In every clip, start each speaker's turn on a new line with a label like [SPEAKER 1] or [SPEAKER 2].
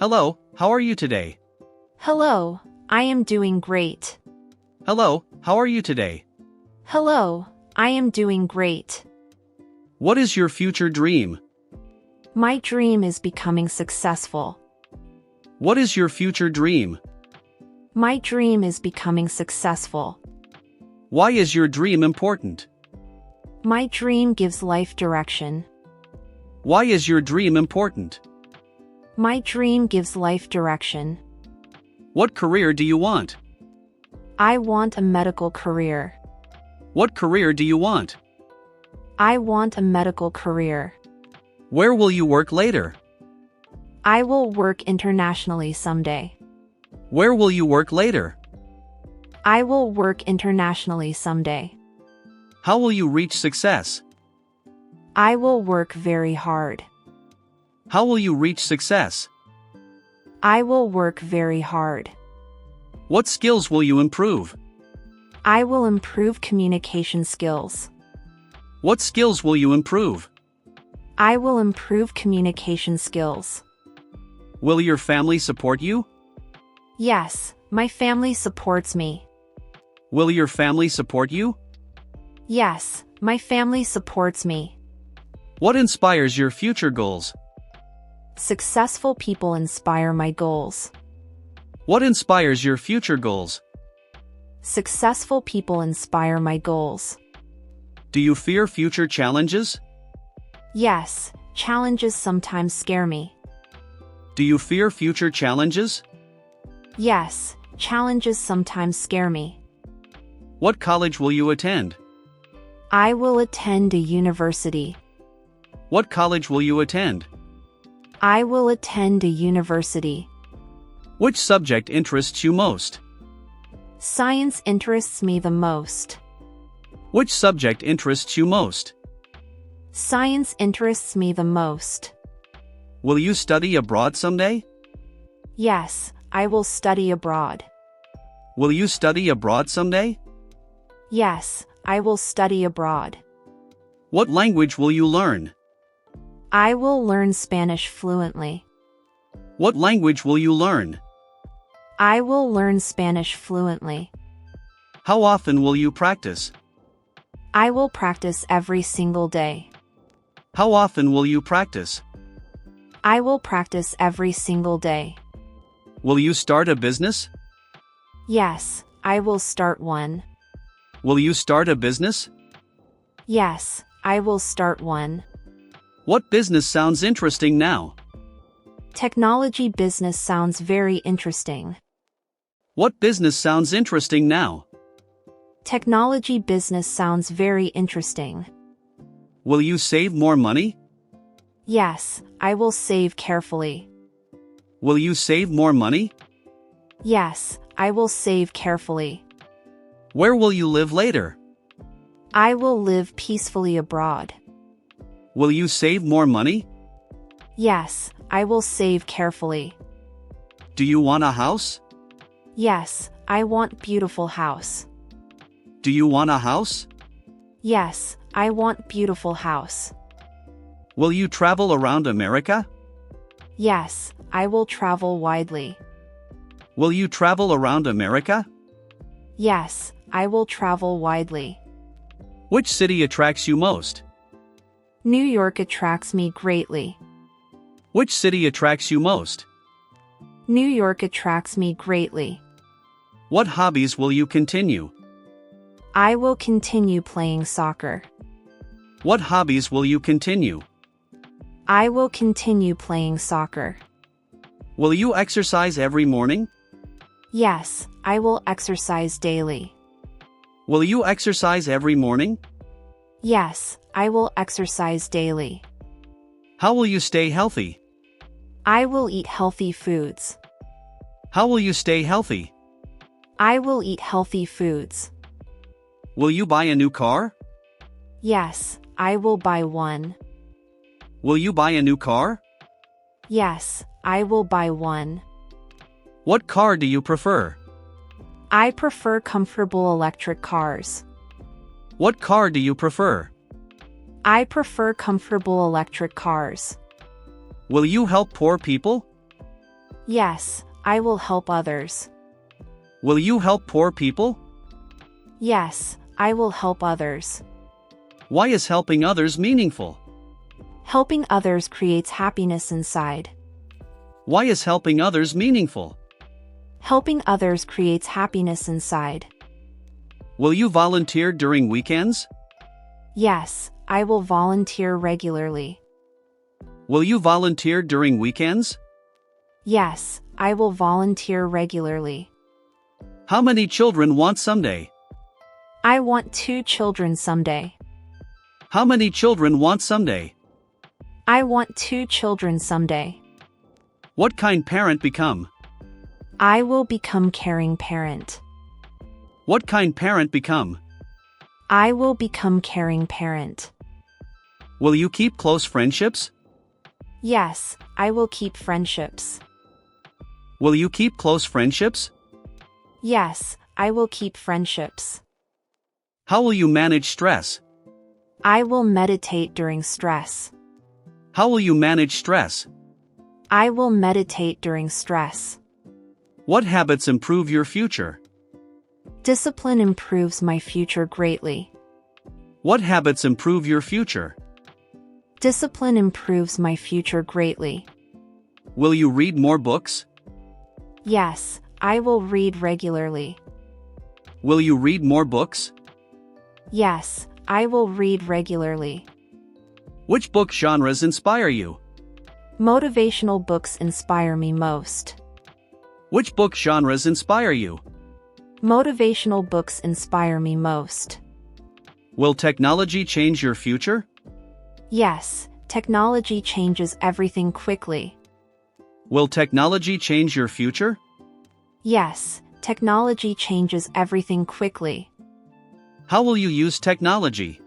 [SPEAKER 1] Hello, how are you today?
[SPEAKER 2] Hello, I am doing great.
[SPEAKER 1] Hello, how are you today?
[SPEAKER 2] Hello, I am doing great.
[SPEAKER 1] What is your future dream?
[SPEAKER 2] My dream is becoming successful.
[SPEAKER 1] What is your future dream?
[SPEAKER 2] My dream is becoming successful.
[SPEAKER 1] Why is your dream important?
[SPEAKER 2] My dream gives life direction.
[SPEAKER 1] Why is your dream important?
[SPEAKER 2] My dream gives life direction.
[SPEAKER 1] What career do you want?
[SPEAKER 2] I want a medical career.
[SPEAKER 1] What career do you want?
[SPEAKER 2] I want a medical career.
[SPEAKER 1] Where will you work later?
[SPEAKER 2] I will work internationally someday.
[SPEAKER 1] Where will you work later?
[SPEAKER 2] I will work internationally someday.
[SPEAKER 1] How will you reach success?
[SPEAKER 2] I will work very hard.
[SPEAKER 1] How will you reach success?
[SPEAKER 2] I will work very hard.
[SPEAKER 1] What skills will you improve?
[SPEAKER 2] I will improve communication skills.
[SPEAKER 1] What skills will you improve?
[SPEAKER 2] I will improve communication skills.
[SPEAKER 1] Will your family support you?
[SPEAKER 2] Yes, my family supports me.
[SPEAKER 1] Will your family support you?
[SPEAKER 2] Yes, my family supports me.
[SPEAKER 1] What inspires your future goals?
[SPEAKER 2] Successful people inspire my goals.
[SPEAKER 1] What inspires your future goals?
[SPEAKER 2] Successful people inspire my goals.
[SPEAKER 1] Do you fear future challenges?
[SPEAKER 2] Yes, challenges sometimes scare me.
[SPEAKER 1] Do you fear future challenges?
[SPEAKER 2] Yes, challenges sometimes scare me.
[SPEAKER 1] What college will you attend?
[SPEAKER 2] I will attend a university.
[SPEAKER 1] What college will you attend?
[SPEAKER 2] I will attend a university.
[SPEAKER 1] Which subject interests you most?
[SPEAKER 2] Science interests me the most.
[SPEAKER 1] Which subject interests you most?
[SPEAKER 2] Science interests me the most.
[SPEAKER 1] Will you study abroad someday?
[SPEAKER 2] Yes, I will study abroad.
[SPEAKER 1] Will you study abroad someday?
[SPEAKER 2] Yes, I will study abroad.
[SPEAKER 1] What language will you learn?
[SPEAKER 2] I will learn Spanish fluently.
[SPEAKER 1] What language will you learn?
[SPEAKER 2] I will learn Spanish fluently.
[SPEAKER 1] How often will you practice?
[SPEAKER 2] I will practice every single day.
[SPEAKER 1] How often will you practice?
[SPEAKER 2] I will practice every single day.
[SPEAKER 1] Will you start a business?
[SPEAKER 2] Yes, I will start one.
[SPEAKER 1] Will you start a business?
[SPEAKER 2] Yes, I will start one.
[SPEAKER 1] What business sounds interesting now?
[SPEAKER 2] Technology business sounds very interesting.
[SPEAKER 1] What business sounds interesting now?
[SPEAKER 2] Technology business sounds very interesting.
[SPEAKER 1] Will you save more money?
[SPEAKER 2] Yes, I will save carefully.
[SPEAKER 1] Will you save more money?
[SPEAKER 2] Yes, I will save carefully.
[SPEAKER 1] Where will you live later?
[SPEAKER 2] I will live peacefully abroad.
[SPEAKER 1] Will you save more money?
[SPEAKER 2] Yes, I will save carefully.
[SPEAKER 1] Do you want a house?
[SPEAKER 2] Yes, I want beautiful house.
[SPEAKER 1] Do you want a house?
[SPEAKER 2] Yes, I want beautiful house.
[SPEAKER 1] Will you travel around America?
[SPEAKER 2] Yes, I will travel widely.
[SPEAKER 1] Will you travel around America?
[SPEAKER 2] Yes, I will travel widely.
[SPEAKER 1] Which city attracts you most?
[SPEAKER 2] New York attracts me greatly.
[SPEAKER 1] Which city attracts you most?
[SPEAKER 2] New York attracts me greatly.
[SPEAKER 1] What hobbies will you continue?
[SPEAKER 2] I will continue playing soccer.
[SPEAKER 1] What hobbies will you continue?
[SPEAKER 2] I will continue playing soccer.
[SPEAKER 1] Will you exercise every morning?
[SPEAKER 2] Yes, I will exercise daily.
[SPEAKER 1] Will you exercise every morning?
[SPEAKER 2] Yes, I will exercise daily.
[SPEAKER 1] How will you stay healthy?
[SPEAKER 2] I will eat healthy foods.
[SPEAKER 1] How will you stay healthy?
[SPEAKER 2] I will eat healthy foods.
[SPEAKER 1] Will you buy a new car?
[SPEAKER 2] Yes, I will buy one.
[SPEAKER 1] Will you buy a new car?
[SPEAKER 2] Yes, I will buy one.
[SPEAKER 1] What car do you prefer?
[SPEAKER 2] I prefer comfortable electric cars.
[SPEAKER 1] What car do you prefer?
[SPEAKER 2] I prefer comfortable electric cars.
[SPEAKER 1] Will you help poor people?
[SPEAKER 2] Yes, I will help others.
[SPEAKER 1] Will you help poor people?
[SPEAKER 2] Yes, I will help others.
[SPEAKER 1] Why is helping others meaningful?
[SPEAKER 2] Helping others creates happiness inside.
[SPEAKER 1] Why is helping others meaningful?
[SPEAKER 2] Helping others creates happiness inside.
[SPEAKER 1] Will you volunteer during weekends?
[SPEAKER 2] Yes, I will volunteer regularly.
[SPEAKER 1] Will you volunteer during weekends?
[SPEAKER 2] Yes, I will volunteer regularly.
[SPEAKER 1] How many children want someday?
[SPEAKER 2] I want 2 children someday.
[SPEAKER 1] How many children want someday?
[SPEAKER 2] I want 2 children someday.
[SPEAKER 1] What kind parent become?
[SPEAKER 2] I will become caring parent.
[SPEAKER 1] What kind parent become?
[SPEAKER 2] I will become caring parent.
[SPEAKER 1] Will you keep close friendships?
[SPEAKER 2] Yes, I will keep friendships.
[SPEAKER 1] Will you keep close friendships?
[SPEAKER 2] Yes, I will keep friendships.
[SPEAKER 1] How will you manage stress?
[SPEAKER 2] I will meditate during stress.
[SPEAKER 1] How will you manage stress?
[SPEAKER 2] I will meditate during stress.
[SPEAKER 1] What habits improve your future?
[SPEAKER 2] Discipline improves my future greatly.
[SPEAKER 1] What habits improve your future?
[SPEAKER 2] Discipline improves my future greatly.
[SPEAKER 1] Will you read more books?
[SPEAKER 2] Yes, I will read regularly.
[SPEAKER 1] Will you read more books?
[SPEAKER 2] Yes, I will read regularly.
[SPEAKER 1] Which book genres inspire you?
[SPEAKER 2] Motivational books inspire me most.
[SPEAKER 1] Which book genres inspire you?
[SPEAKER 2] Motivational books inspire me most.
[SPEAKER 1] Will technology change your future?
[SPEAKER 2] Yes, technology changes everything quickly.
[SPEAKER 1] Will technology change your future?
[SPEAKER 2] Yes, technology changes everything quickly.
[SPEAKER 1] How will you use technology?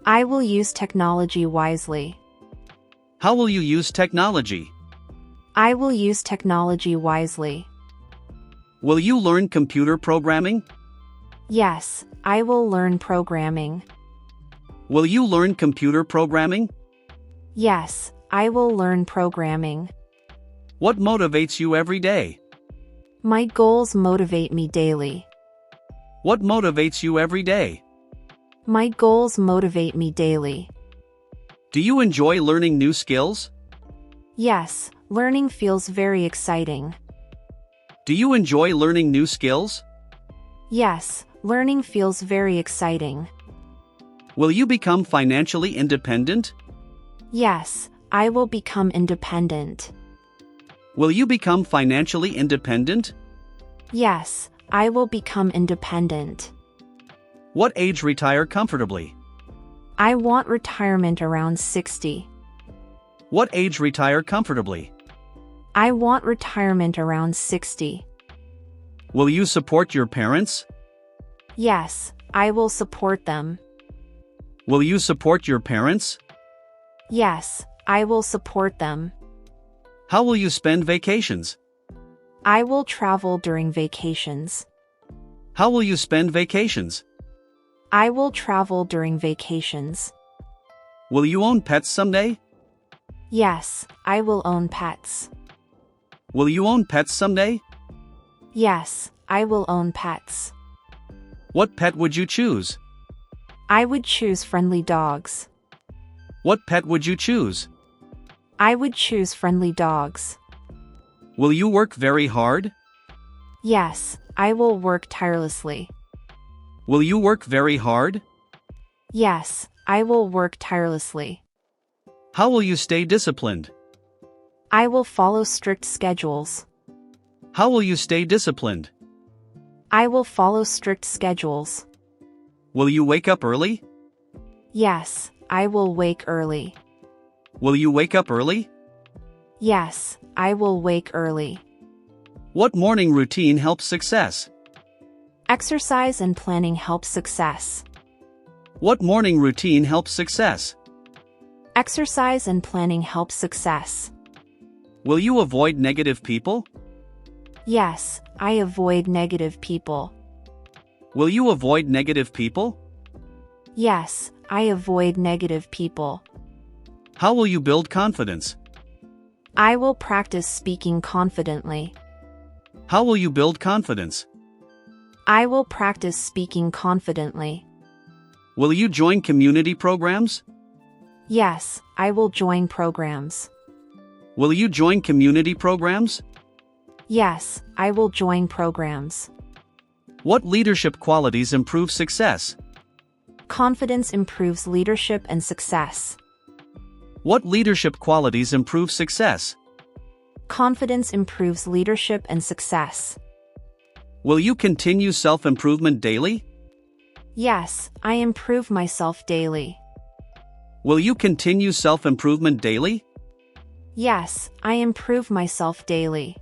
[SPEAKER 2] I will use technology wisely.
[SPEAKER 1] How will you use technology?
[SPEAKER 2] I will use technology wisely.
[SPEAKER 1] Will you learn computer programming?
[SPEAKER 2] Yes, I will learn programming.
[SPEAKER 1] Will you learn computer programming?
[SPEAKER 2] Yes, I will learn programming.
[SPEAKER 1] What motivates you every day?
[SPEAKER 2] My goals motivate me daily.
[SPEAKER 1] What motivates you every day?
[SPEAKER 2] My goals motivate me daily.
[SPEAKER 1] Do you enjoy learning new skills?
[SPEAKER 2] Yes, learning feels very exciting.
[SPEAKER 1] Do you enjoy learning new skills?
[SPEAKER 2] Yes, learning feels very exciting.
[SPEAKER 1] Will you become financially independent?
[SPEAKER 2] Yes, I will become independent.
[SPEAKER 1] Will you become financially independent?
[SPEAKER 2] Yes, I will become independent.
[SPEAKER 1] What age retire comfortably?
[SPEAKER 2] I want retirement around 60.
[SPEAKER 1] What age retire comfortably?
[SPEAKER 2] I want retirement around 60.
[SPEAKER 1] Will you support your parents?
[SPEAKER 2] Yes, I will support them.
[SPEAKER 1] Will you support your parents?
[SPEAKER 2] Yes, I will support them.
[SPEAKER 1] How will you spend vacations?
[SPEAKER 2] I will travel during vacations.
[SPEAKER 1] How will you spend vacations?
[SPEAKER 2] I will travel during vacations.
[SPEAKER 1] Will you own pets someday?
[SPEAKER 2] Yes, I will own pets.
[SPEAKER 1] Will you own pets someday?
[SPEAKER 2] Yes, I will own pets.
[SPEAKER 1] What pet would you choose?
[SPEAKER 2] I would choose friendly dogs.
[SPEAKER 1] What pet would you choose?
[SPEAKER 2] I would choose friendly dogs.
[SPEAKER 1] Will you work very hard?
[SPEAKER 2] Yes, I will work tirelessly.
[SPEAKER 1] Will you work very hard?
[SPEAKER 2] Yes, I will work tirelessly.
[SPEAKER 1] How will you stay disciplined?
[SPEAKER 2] I will follow strict schedules.
[SPEAKER 1] How will you stay disciplined?
[SPEAKER 2] I will follow strict schedules.
[SPEAKER 1] Will you wake up early?
[SPEAKER 2] Yes, I will wake early.
[SPEAKER 1] Will you wake up early?
[SPEAKER 2] Yes, I will wake early.
[SPEAKER 1] What morning routine helps success?
[SPEAKER 2] Exercise and planning help success.
[SPEAKER 1] What morning routine helps success?
[SPEAKER 2] Exercise and planning help success.
[SPEAKER 1] Will you avoid negative people?
[SPEAKER 2] Yes, I avoid negative people.
[SPEAKER 1] Will you avoid negative people?
[SPEAKER 2] Yes, I avoid negative people.
[SPEAKER 1] How will you build confidence?
[SPEAKER 2] I will practice speaking confidently.
[SPEAKER 1] How will you build confidence?
[SPEAKER 2] I will practice speaking confidently.
[SPEAKER 1] Will you join community programs?
[SPEAKER 2] Yes, I will join programs.
[SPEAKER 1] Will you join community programs?
[SPEAKER 2] Yes, I will join programs.
[SPEAKER 1] What leadership qualities improve success?
[SPEAKER 2] Confidence improves leadership and success.
[SPEAKER 1] What leadership qualities improve success?
[SPEAKER 2] Confidence improves leadership and success.
[SPEAKER 1] Will you continue self-improvement daily?
[SPEAKER 2] Yes, I improve myself daily.
[SPEAKER 1] Will you continue self-improvement daily?
[SPEAKER 2] Yes, I improve myself daily.